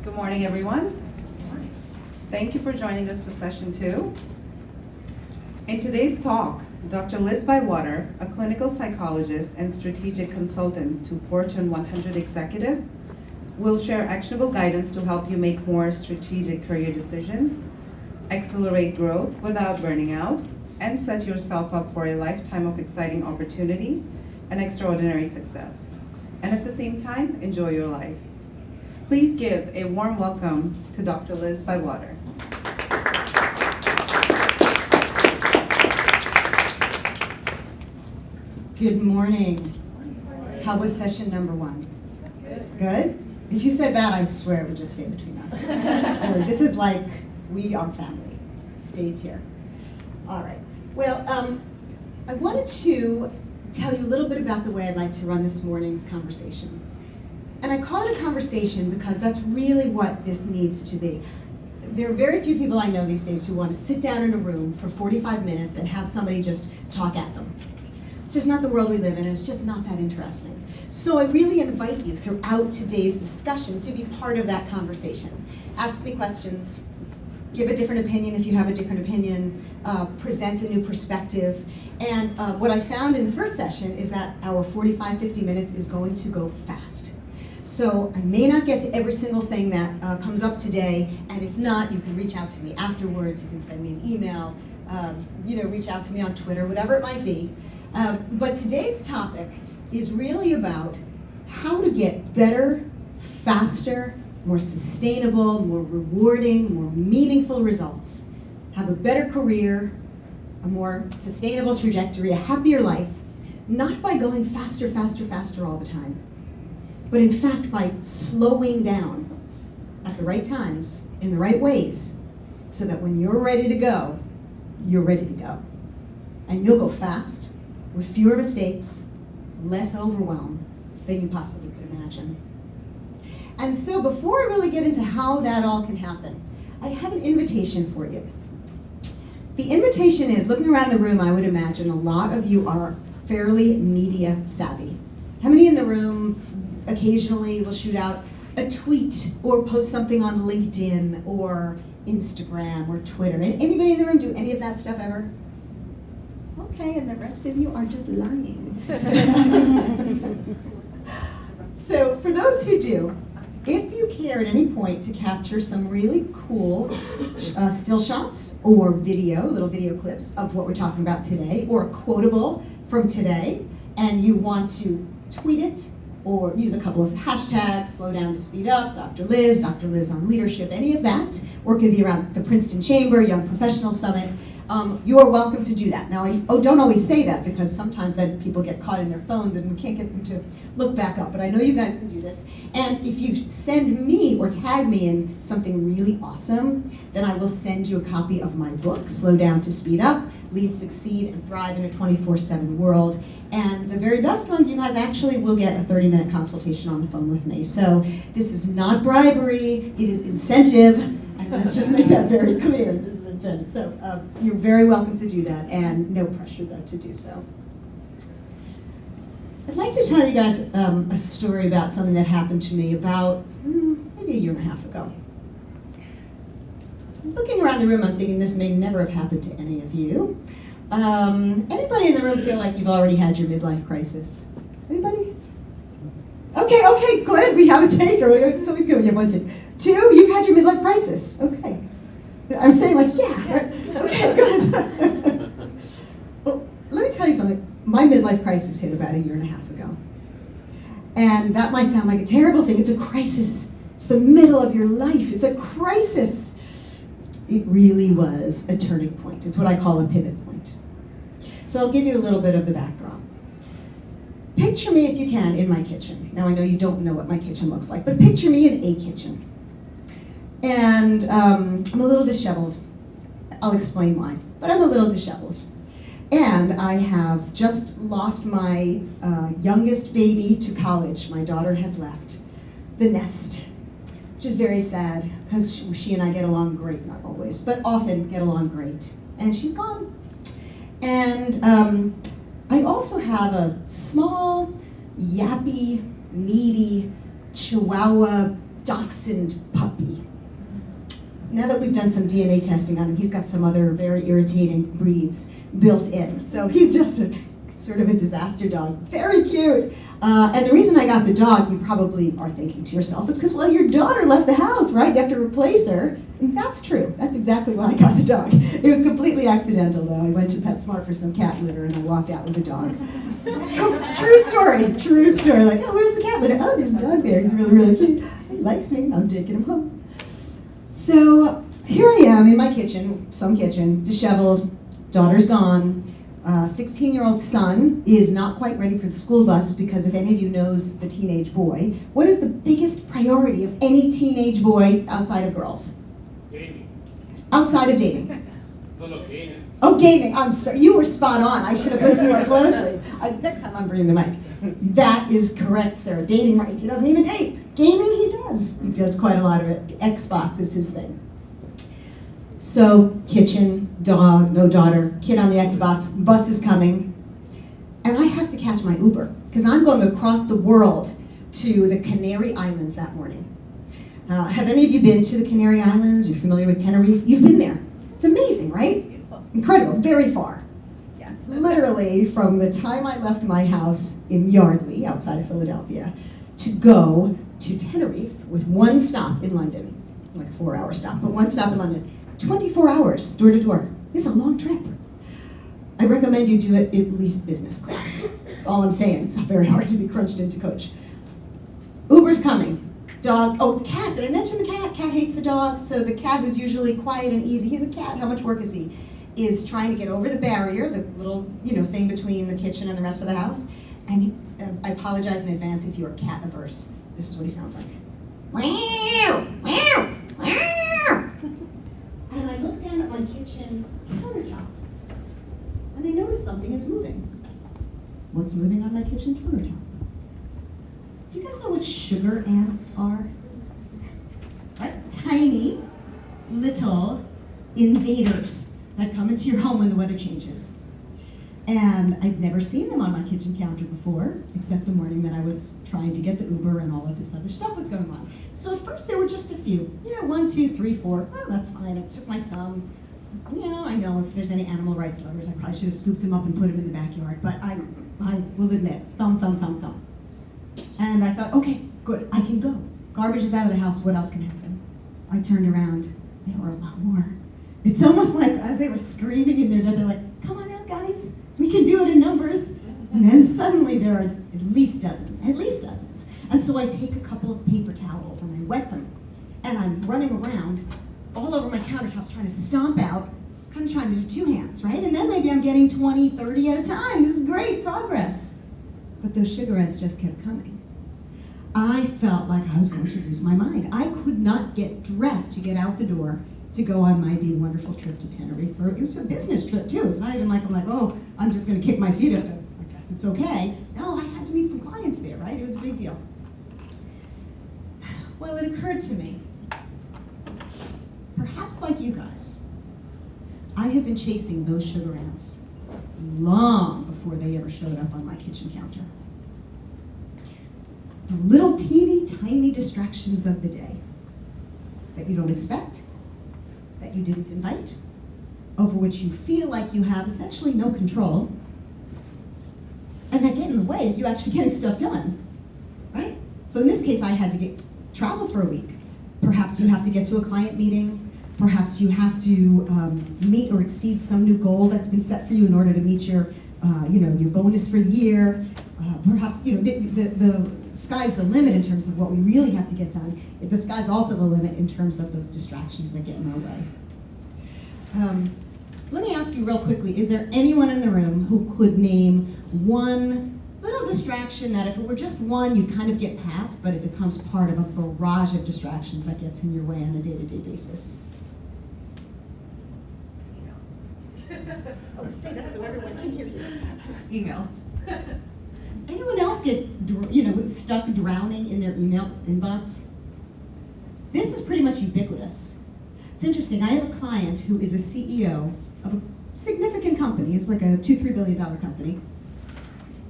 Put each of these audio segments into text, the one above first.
Good morning, everyone. Thank you for joining us for session 2. In today's talk, Dr. Liz Bywater, a clinical psychologist and strategic consultant to Fortune 100 executives, will share actionable guidance to help you make more strategic career decisions, accelerate growth without burning out, and set yourself up for a lifetime of exciting opportunities and extraordinary success. And at the same time, enjoy your life. Please give a warm welcome to Dr. Liz Bywater. Good morning. How was session number 1? Good? If you said bad, I swear it would just stay between us. Really, this is like we are family. It stays here. All right. Well, I wanted to tell you a little bit about the way I'd like to run this morning's conversation. And I call it a conversation because that's really what this needs to be. There are very few people I know these days who want to sit down in a room for 45 minutes and have somebody just talk at them. It's just not the world we live in, and it's just not that interesting. So I really invite you throughout today's discussion to be part of that conversation. Ask me questions, give a different opinion if you have a different opinion, present a new perspective. And what I found in the first session is that our 45-50 minutes is going to go fast. So I may not get to every single thing that comes up today, and if not, you can reach out to me afterwards, you can send me an email, reach out to me on Twitter, whatever it might be. But today's topic is really about how to get better, faster, more sustainable, more rewarding, more meaningful results, have a better career, a more sustainable trajectory, a happier life, not by going faster, faster, faster all the time, but in fact by slowing down at the right times, in the right ways, so that when you're ready to go, you're ready to go. And you'll go fast, with fewer mistakes, less overwhelm than you possibly could imagine. And so before I really get into how that all can happen, I have an invitation for you. The invitation is, looking around the room, I would imagine a lot of you are fairly media savvy. How many in the room occasionally will shoot out a tweet or post something on LinkedIn or Instagram or Twitter? Anybody in the room do any of that stuff ever? Okay, and the rest of you are just lying. So for those who do, if you care at any point to capture some really cool still shots or little video clips of what we're talking about today, or a quotable from today, and you want to tweet it or use a couple of hashtags, slow down to speed up, Dr. Liz on leadership, any of that, or it could be around the Princeton Chamber, Young Professional Summit, you are welcome to do that. Now, I don't always say that because sometimes then people get caught in their phones and we can't get them to look back up, but I know you guys can do this. And if you send me or tag me in something really awesome, then I will send you a copy of my book, Slow Down to Speed Up, Lead, Succeed, and Thrive in a 24/7 World. And the very best ones, you guys actually will get a 30-minute consultation on the phone with me. So this is not bribery, it is incentive, and let's just make that very clear. This is incentive. So you're very welcome to do that, and no pressure though to do so. I'd like to tell you guys a story about something that happened to me about maybe a year and a half ago. Looking around the room, I'm thinking this may never have happened to any of you. Anybody in the room feel like you've already had your midlife crisis? Anybody? Okay, good. We have a taker. It's always good when you have one take. 2, you've had your midlife crisis. Okay. I'm saying like, yeah. Right? Okay, good. Well, let me tell you something. My midlife crisis hit about a year and a half ago. And that might sound like a terrible thing. It's a crisis. It's the middle of your life. It's a crisis. It really was a turning point. It's what I call a pivot point. So I'll give you a little bit of the backdrop. Picture me, if you can, in my kitchen. Now I know you don't know what my kitchen looks like, but picture me in a kitchen. And I'm a little disheveled. I'll explain why, but I'm a little disheveled. And I have just lost my youngest baby to college. My daughter has left the nest, which is very sad because she and I get along great, not always, but often get along great. And she's gone. And I also have a small, yappy, needy Chihuahua dachshund puppy now that we've done some DNA testing on him, he's got some other very irritating breeds built in. So he's just a sort of a disaster dog. Very cute. And the reason I got the dog, you probably are thinking to yourself, is because, well, your daughter left the house, right? You have to replace her. And that's true. That's exactly why I got the dog. It was completely accidental, though. I went to PetSmart for some cat litter, and I walked out with the dog. True story. True story. Like, oh, where's the cat litter? Oh, there's a dog there. He's really, really cute. He likes me. I'm taking him home. So here I am in my kitchen, some kitchen, disheveled. Daughter's gone. 16-year-old son is not quite ready for the school bus because if any of you knows the teenage boy, what is the biggest priority of any teenage boy outside of girls? Gaming. Outside of dating. No, gaming. Oh, gaming. I'm sorry. You were spot on. I should have listened more closely. Next time I'm bringing the mic. That is correct, sir. Dating, right. He doesn't even date. Gaming, he does. He does quite a lot of it. Xbox is his thing. So, kitchen, dog, no daughter, kid on the Xbox, bus is coming, and I have to catch my Uber, because I'm going across the world to the Canary Islands that morning. Have any of you been to the Canary Islands? You're familiar with Tenerife? You've been there. It's amazing, right? Beautiful. Incredible, very far. Yes. Literally, from the time I left my house in Yardley, outside of Philadelphia, to go to Tenerife with one stop in London, like a 4-hour stop, but one stop in London. 24 hours, door to door. It's a long trip. I recommend you do it at least business class. All I'm saying, it's very hard to be crunched into coach. Uber's coming. Dog, oh, the cat, did I mention the cat? Cat hates the dog, so the cat who's usually quiet and easy, he's a cat, how much work is he? Is trying to get over the barrier, the little, thing between the kitchen and the rest of the house. And I apologize in advance if you are cat averse. This is what he sounds like. Meow, meow, meow. And I looked down at my kitchen countertop, and I noticed something is moving. What's moving on my kitchen countertop? Do you guys know what sugar ants are? What? Tiny, little invaders that come into your home when the weather changes. And I'd never seen them on my kitchen counter before, except the morning that I was trying to get the Uber and all of this other stuff was going on. So at first there were just a few, 1, 2, 3, 4, oh, that's fine, it's just my thumb. I know if there's any animal rights lovers, I probably should have scooped them up and put them in the backyard, but I will admit, thumb, thumb, thumb, thumb. And I thought, okay, good, I can go. Garbage is out of the house, what else can happen? I turned around, there were a lot more. It's almost like as they were screaming in their death, they're like, come on out, guys. We can do it in numbers. And then suddenly there are at least dozens. And so I take a couple of paper towels and I wet them. And I'm running around all over my countertops trying to stomp out, kind of trying to do 2 hands, right? And then maybe I'm getting 20, 30 at a time. This is great progress. But those sugar ants just kept coming. I felt like I was going to lose my mind. I could not get dressed to get out the door to go on my big wonderful trip to Tenerife. It was a business trip too. It's not even like I'm like, oh, I'm just gonna kick my feet up. I guess it's okay. No, I had to meet some clients there, right? It was a big deal. Well, it occurred to me, perhaps like you guys, I had been chasing those sugar ants long before they ever showed up on my kitchen counter. The little teeny tiny distractions of the day that you don't expect, that you didn't invite, over which you feel like you have essentially no control, and that get in the way of you actually getting stuff done, right? So in this case, I had to travel for a week. Perhaps you have to get to a client meeting. Perhaps you have to meet or exceed some new goal that's been set for you in order to meet your bonus for the year. Perhaps, the sky's the limit in terms of what we really have to get done. The sky's also the limit in terms of those distractions that get in our way. Let me ask you real quickly, is there anyone in the room who could name one little distraction that if it were just one, you'd kind of get past, but it becomes part of a barrage of distractions that gets in your way on a day-to-day basis? Oh, say that so everyone can hear you. Emails. Anyone else get stuck drowning in their email inbox? This is pretty much ubiquitous. It's interesting. I have a client who is a CEO of a significant company. It's like a $2-3 billion company.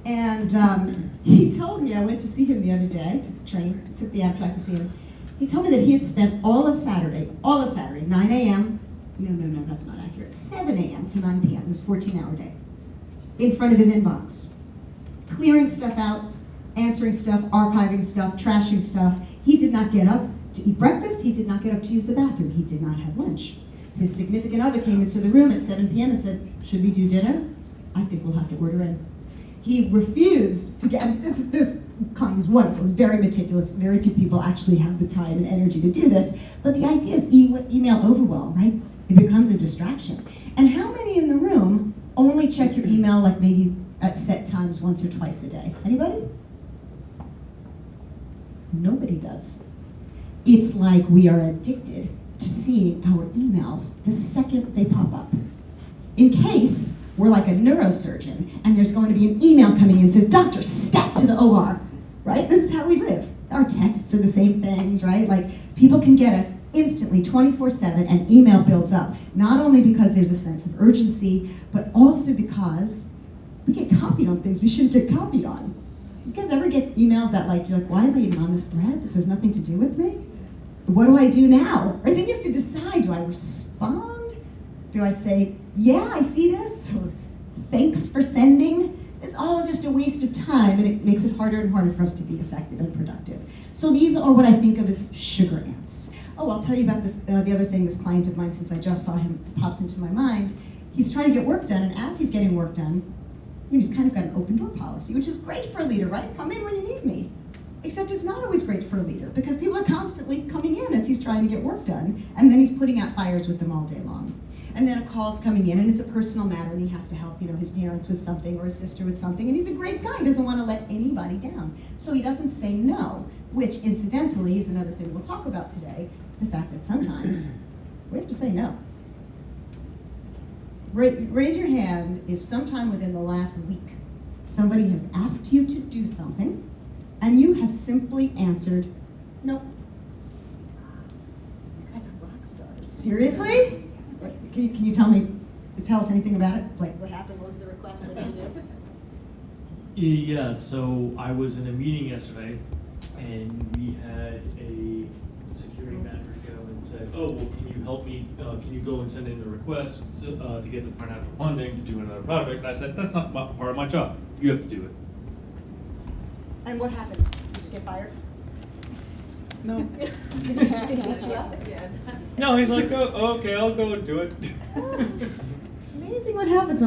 And he told me, I went to see him the other day, took the Amtrak to see him, He told me that he had spent all of Saturday, 9 a.m., no, that's not accurate, 7 a.m. to 9 p.m., it was a 14-hour day, in front of his inbox, clearing stuff out, answering stuff, archiving stuff, trashing stuff. He did not get up to eat breakfast. He did not get up to use the bathroom. He did not have lunch. His significant other came into the room at 7 p.m. and said, should we do dinner? I think we'll have to order in. He refused to get, I mean, this client is wonderful, it's very meticulous, very few people actually have the time and energy to do this, but the idea is email overwhelm, right? It becomes a distraction. And how many in the room only check your email like maybe at set times once or twice a day? Anybody? Nobody does. It's like we are addicted to seeing our emails the second they pop up. In case we're like a neurosurgeon and there's going to be an email coming in that says, doctor, stat to the OR, right? This is how we live. Our texts are the same things, right? Like people can get us instantly 24/7 and email builds up, not only because there's a sense of urgency, but also because we get copied on things we shouldn't get copied on. You guys ever get emails that you're like, why am I even on this thread? This has nothing to do with me. What do I do now? Or then you have to decide, do I respond? Do I say, yeah, I see this? Or thanks for sending? It's all just a waste of time, and it makes it harder and harder for us to be effective and productive. So these are what I think of as sugar ants. Oh, I'll tell you about this. The other thing, this client of mine, since I just saw him, pops into my mind. He's trying to get work done, and as he's getting work done, he's kind of got an open door policy, which is great for a leader, right? Come in when you need me. Except it's not always great for a leader because people are constantly coming in as he's trying to get work done, and then he's putting out fires with them all day long. And then a call's coming in, and it's a personal matter, and he has to help, his parents with something or his sister with something, and he's a great guy. He doesn't want to let anybody down. So he doesn't say no, which incidentally is another thing we'll talk about today, the fact that sometimes we have to say no. Raise your hand if sometime within the last week somebody has asked you to do something and you have simply answered, nope. You guys are rock stars. Seriously? Can you tell us anything about it? Like what happened? What was the request? What did you do? Yeah, so I was in a meeting yesterday and we had a security manager go and said, oh, well, can you help me, can you go and send in the request to get the financial funding to do another project? And I said, that's not part of my job. You have to do it. And what happened? Did you get fired? No. Did he get you up? No, he's like, oh, okay, I'll go and do it. Amazing what happens